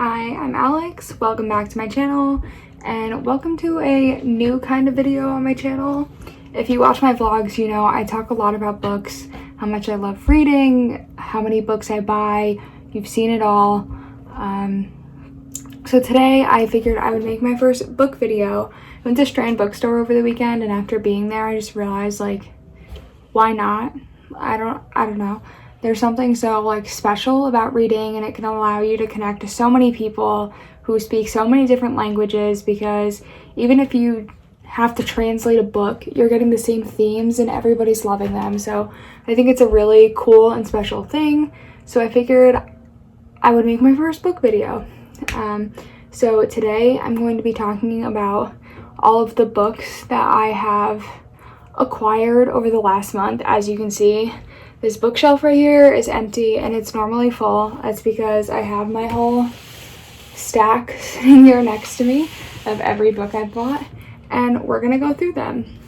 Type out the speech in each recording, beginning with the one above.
Hi, I'm Alex. Welcome back to my channel, and welcome to a new kind of video on my channel. If you watch my vlogs, you know I talk a lot about books, how much I love reading, how many books I buy. You've seen it all. So today I figured I would make my first book video. I went to Strand Bookstore over the weekend, and after being there, I just realized, like, why not? I don't know. There's something so special about reading, and it can allow you to connect to so many people who speak so many different languages, because even if you have to translate a book, you're getting the same themes and everybody's loving them. So I think it's a really cool and special thing. So I figured I would make my first book video. So today I'm going to be talking about all of the books that I have acquired over the last month. As you can see, this bookshelf right here is empty and it's normally full. That's because I have my whole stack sitting here next to me of every book I've bought, and we're gonna go through them.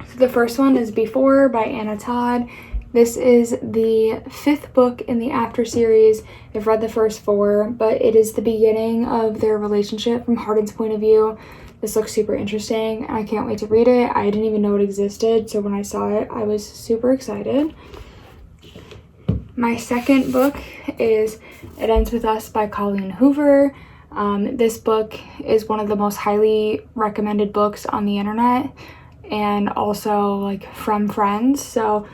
So the first one is Before by Anna Todd. This is the 5th book in the After series. I've read the first 4, but it is the beginning of their relationship from Hardin's point of view. This looks super interesting and I can't wait to read it. I didn't even know it existed, so when I saw it, I was super excited. My second book is It Ends With Us by Colleen Hoover. This book is one of the most highly recommended books on the internet, and also from friends. So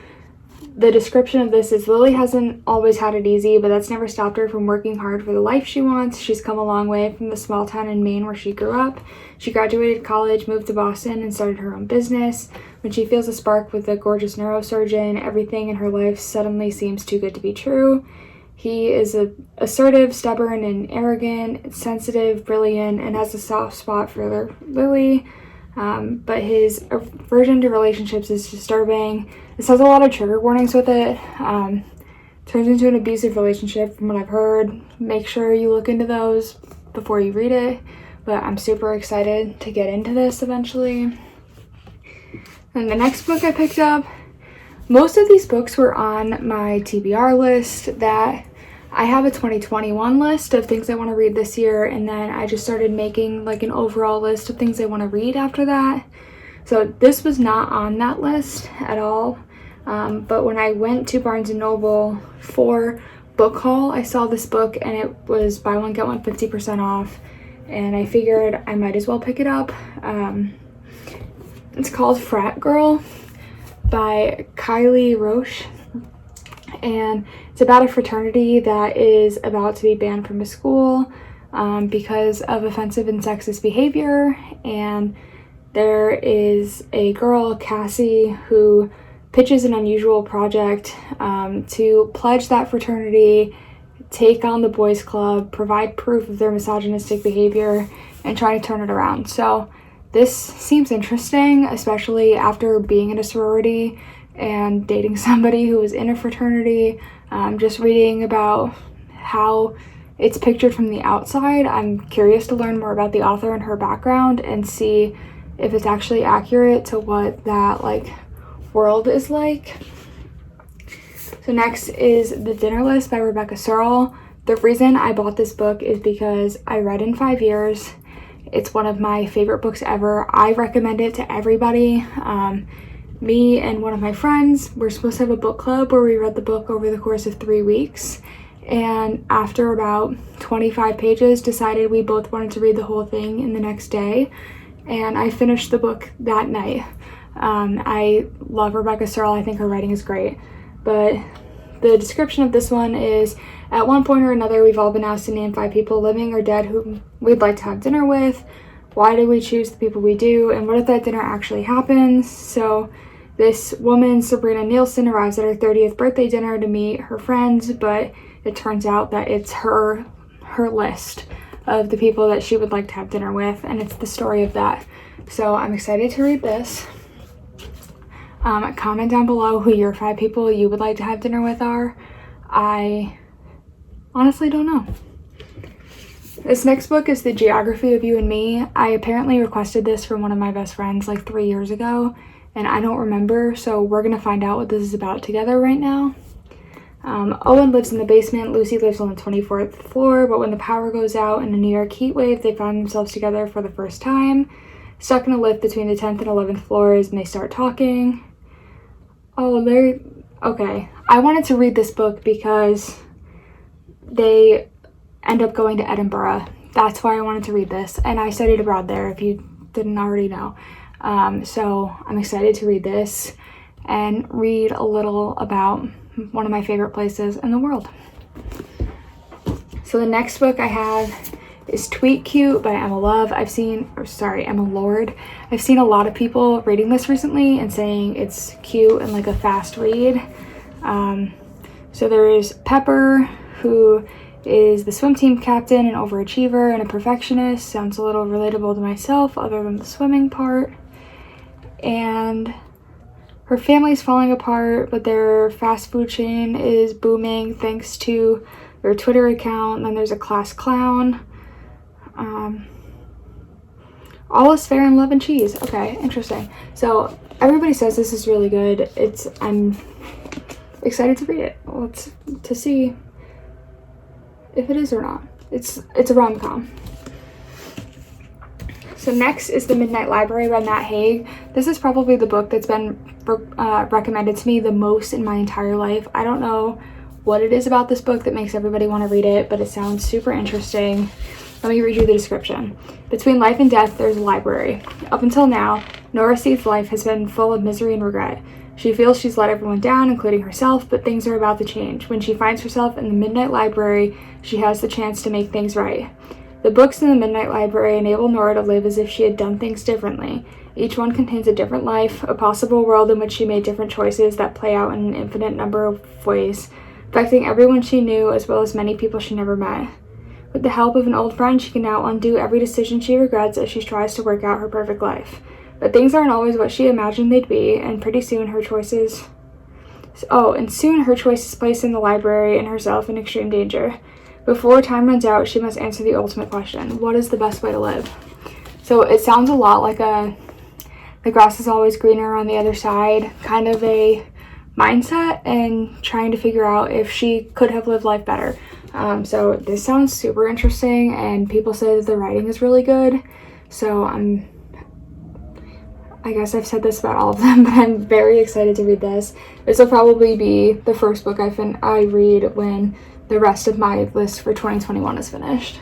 the description of this is Lily hasn't always had it easy, but that's never stopped her from working hard for the life she wants. She's come a long way from the small town in Maine where she grew up. She graduated college, moved to Boston, and started her own business. When she feels a spark with a gorgeous neurosurgeon, everything in her life suddenly seems too good to be true. He is assertive, stubborn, and arrogant, sensitive, brilliant, and has a soft spot for Lily. But his aversion to relationships is disturbing. This has a lot of trigger warnings with it. Turns into an abusive relationship from what I've heard. Make sure you look into those before you read it. But I'm super excited to get into this eventually. And the next book I picked up, most of these books were on my TBR list. That I have a 2021 list of things I want to read this year, and then I just started making an overall list of things I want to read after that. So this was not on that list at all, but when I went to Barnes & Noble for book haul, I saw this book and it was buy one get one 50% off, and I figured I might as well pick it up. It's called Frat Girl by Kylie Roche, and it's about a fraternity that is about to be banned from a school because of offensive and sexist behavior. And there is a girl, Cassie, who pitches an unusual project to pledge that fraternity, take on the boys club, provide proof of their misogynistic behavior, and try to turn it around. So this seems interesting, especially after being in a sorority and dating somebody who was in a fraternity. Just reading about how it's pictured from the outside, I'm curious to learn more about the author and her background and see if it's actually accurate to what that world is like. So next is The Dinner List by Rebecca Searle. The reason I bought this book is because I read in 5 years. It's one of my favorite books ever. I recommend it to everybody. Me and one of my friends were supposed to have a book club where we read the book over the course of 3 weeks. And after about 25 pages, decided we both wanted to read the whole thing in the next day. And I finished the book that night. I love Rebecca Searle. I think her writing is great. But the description of this one is, at one point or another, we've all been asked to name 5 people, living or dead, who we'd like to have dinner with. Why do we choose the people we do? And what if that dinner actually happens? So this woman, Sabrina Nielsen, arrives at her 30th birthday dinner to meet her friends, but it turns out that it's her list of the people that she would like to have dinner with, and it's the story of that. So I'm excited to read this. Comment down below who your 5 people you would like to have dinner with are. I honestly don't know. This next book is The Geography of You and Me. I apparently requested this from one of my best friends 3 years ago, and I don't remember, so we're gonna find out what this is about together right now. Owen lives in the basement, Lucy lives on the 24th floor, but when the power goes out in a New York heat wave, they find themselves together for the first time, stuck in a lift between the 10th and 11th floors, and they start talking. Okay. I wanted to read this book because they end up going to Edinburgh. That's why I wanted to read this, and I studied abroad there, if you didn't already know. So I'm excited to read this and read a little about one of my favorite places in the world. So the next book I have is Tweet Cute by Emma Lord. I've seen a lot of people reading this recently and saying it's cute and like a fast read. So there's Pepper, who is the swim team captain, an overachiever and a perfectionist. Sounds a little relatable to myself other than the swimming part. And her family's falling apart, but their fast food chain is booming thanks to their Twitter account. And then there's a class clown. All is fair in love and cheese. Okay, interesting. So everybody says this is really good. I'm excited to read it. To see if it is or not. It's a rom-com. So next is The Midnight Library by Matt Haig. This is probably the book that's been recommended to me the most in my entire life. I don't know what it is about this book that makes everybody want to read it, but it sounds super interesting. Let me read you the description. Between life and death, there's a library. Up until now, Nora Seed's life has been full of misery and regret. She feels she's let everyone down, including herself, but things are about to change. When she finds herself in the Midnight Library, she has the chance to make things right. The books in the Midnight Library enable Nora to live as if she had done things differently. Each one contains a different life, a possible world in which she made different choices that play out in an infinite number of ways, affecting everyone she knew as well as many people she never met. With the help of an old friend, she can now undo every decision she regrets as she tries to work out her perfect life. But things aren't always what she imagined they'd be, and soon her choices place in the library and herself in extreme danger. Before time runs out, she must answer the ultimate question: what is the best way to live? So it sounds a lot like the grass is always greener on the other side kind of a mindset, and trying to figure out if she could have lived life better. So this sounds super interesting, and people say that the writing is really good. So I guess I've said this about all of them, but I'm very excited to read this. This will probably be the first book I read when the rest of my list for 2021 is finished.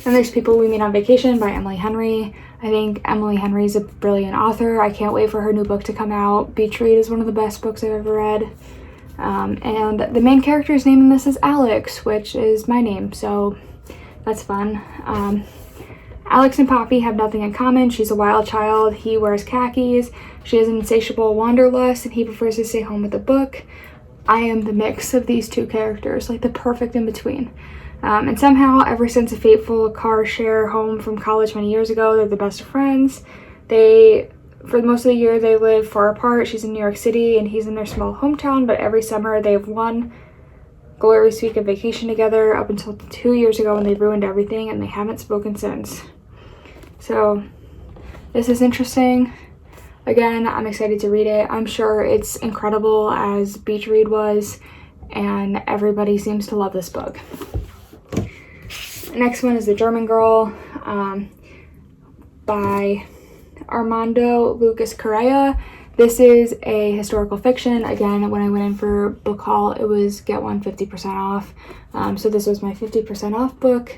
And there's People We Meet on Vacation by Emily Henry. I think Emily Henry is a brilliant author. I can't wait for her new book to come out. Beach Read is one of the best books I've ever read. And the main character's name in this is Alex, which is my name, so that's fun. Alex and Poppy have nothing in common. She's a wild child. He wears khakis. She has an insatiable wanderlust, and he prefers to stay home with a book. I am the mix of these two characters, like the perfect in between. And somehow, ever since a fateful car share home from college many years ago, they're the best of friends. For most of the year, they live far apart. She's in New York City, and he's in their small hometown, but every summer they have one glorious week of vacation together up until 2 years ago when they ruined everything, and they haven't spoken since. So this is interesting. Again, I'm excited to read it. I'm sure it's incredible as Beach Read was, and everybody seems to love this book. Next one is The German Girl by Armando Lucas Correa. This is a historical fiction. Again, when I went in for book haul, it was get one 50% off. So this was my 50% off book,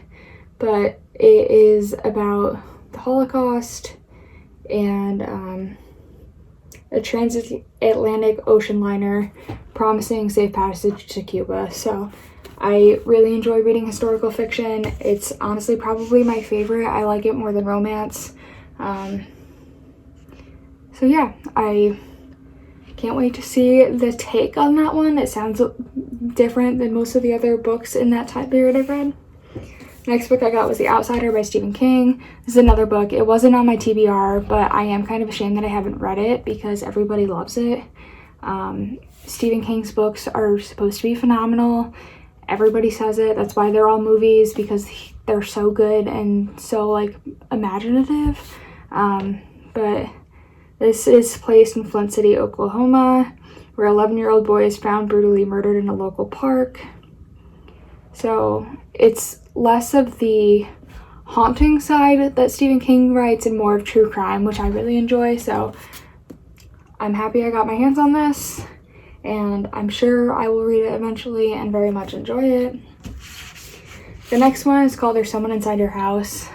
but it is about the Holocaust and a transatlantic ocean liner promising safe passage to Cuba. So I really enjoy reading historical fiction. It's honestly probably my favorite. I like it more than romance. So yeah, I can't wait to see the take on that one. It sounds different than most of the other books in that time period I've read. Next book I got was The Outsider by Stephen King. This is another book. It wasn't on my TBR, but I am kind of ashamed that I haven't read it because everybody loves it. Stephen King's books are supposed to be phenomenal. Everybody says it. That's why they're all movies, because they're so good and so like imaginative. But this is placed in Flint City, Oklahoma, where 11-year-old boy is found brutally murdered in a local park. So it's less of the haunting side that Stephen King writes and more of true crime, which I really enjoy. So I'm happy I got my hands on this, and I'm sure I will read it eventually and very much enjoy it. The next one is called There's Someone Inside Your House.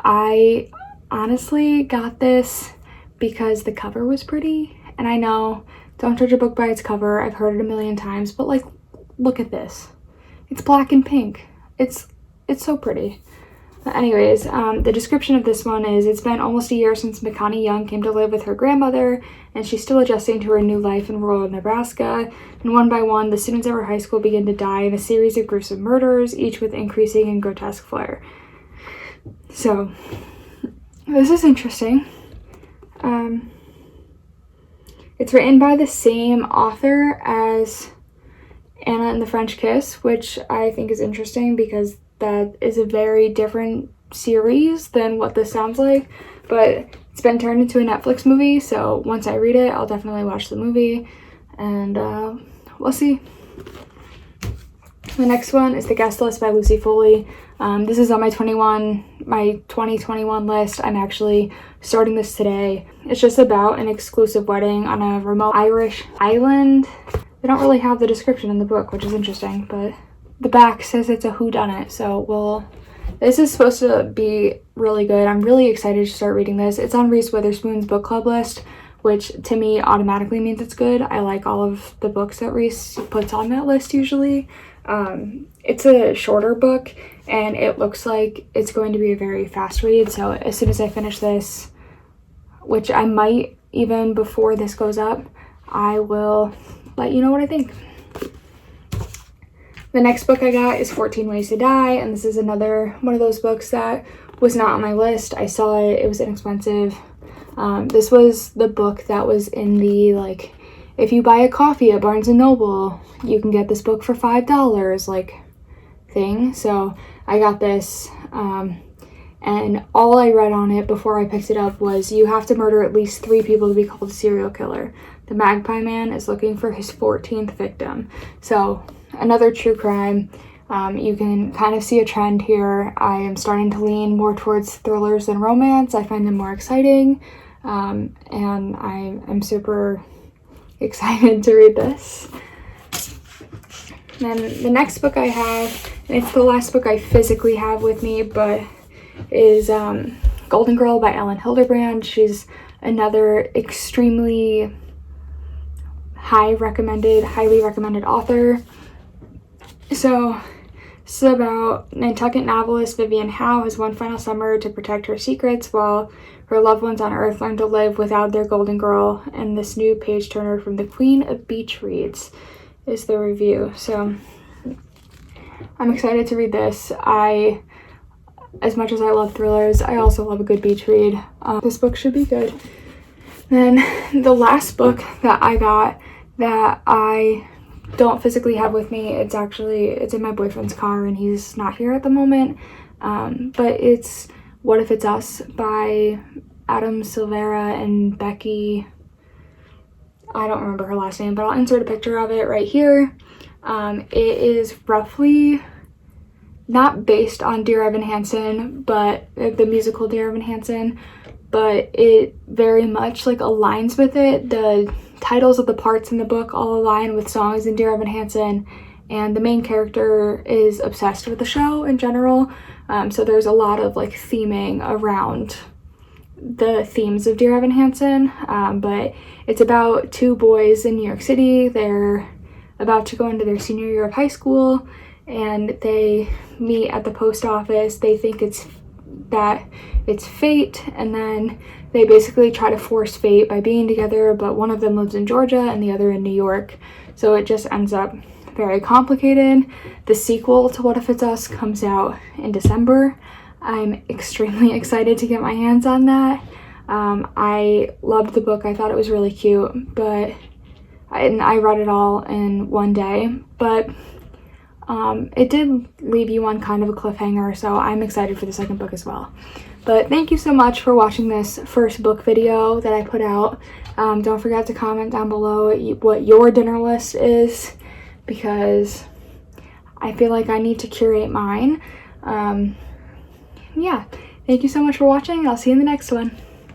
I honestly got this because the cover was pretty, and I know, don't judge a book by its cover, I've heard it a million times, but like, look at this. It's black and pink. It's so pretty. Anyways, the description of this one is, it's been almost a year since Makani Young came to live with her grandmother, and she's still adjusting to her new life in rural Nebraska. And one by one, the students of her high school begin to die in a series of gruesome murders, each with increasing and grotesque flair. So, this is interesting. It's written by the same author as Anna and the French Kiss, which I think is interesting because that is a very different series than what this sounds like, but it's been turned into a Netflix movie, so once I read it, I'll definitely watch the movie, and we'll see. The next one is The Guest List by Lucy Foley. This is on my 2021 list. I'm actually starting this today. It's just about an exclusive wedding on a remote Irish island. They don't really have the description in the book, which is interesting, but the back says it's a whodunit, so this is supposed to be really good. I'm really excited to start reading this. It's on Reese Witherspoon's book club list, which to me automatically means it's good. I like all of the books that Reese puts on that list usually. It's a shorter book, and it looks like it's going to be a very fast read, so as soon as I finish this, which I might even before this goes up, I will let you know what I think. The next book I got is 14 Ways to Die, and this is another one of those books that was not on my list. I saw it, it was inexpensive. This was the book that was in the, like, if you buy a coffee at Barnes & Noble, you can get this book for $5, like, thing. So I got this, and all I read on it before I picked it up was, you have to murder at least 3 people to be called a serial killer. The Magpie Man is looking for his 14th victim. So another true crime. You can kind of see a trend here. I am starting to lean more towards thrillers than romance. I find them more exciting, and I'm super excited to read this. Then the next book I have, and it's the last book I physically have with me, but is Golden Girl by Ellen Hilderbrand. She's another extremely highly recommended author. So this is about Nantucket novelist Vivian Howe has one final summer to protect her secrets while her loved ones on Earth learn to live without their golden girl, and this new page turner from the Queen of Beach Reads is the review. So I'm excited to read this. As much as I love thrillers, I also love a good beach read. This book should be good. Then the last book that I got that I don't physically have with me, it's in my boyfriend's car and he's not here at the moment, but it's What If It's Us by Adam Silvera and Becky, I don't remember her last name, but I'll insert a picture of it right here. It is roughly not based on Dear Evan Hansen, but the musical Dear Evan Hansen, but it very much like aligns with it. The titles of the parts in the book all align with songs in Dear Evan Hansen, and the main character is obsessed with the show in general, so there's a lot of like theming around the themes of Dear Evan Hansen, but it's about 2 boys in New York City. They're about to go into their senior year of high school, and they meet at the post office. They think it's fate, and then they basically try to force fate by being together, but one of them lives in Georgia and the other in New York, so it just ends up very complicated. The sequel to What If It's Us comes out in December. I'm extremely excited to get my hands on that. I loved the book. I thought it was really cute, but I read it all in one day, but it did leave you on kind of a cliffhanger, so I'm excited for the second book as well. But thank you so much for watching this first book video that I put out. Don't forget to comment down below what your dinner list is, because I feel like I need to curate mine. Yeah, thank you so much for watching. I'll see you in the next one.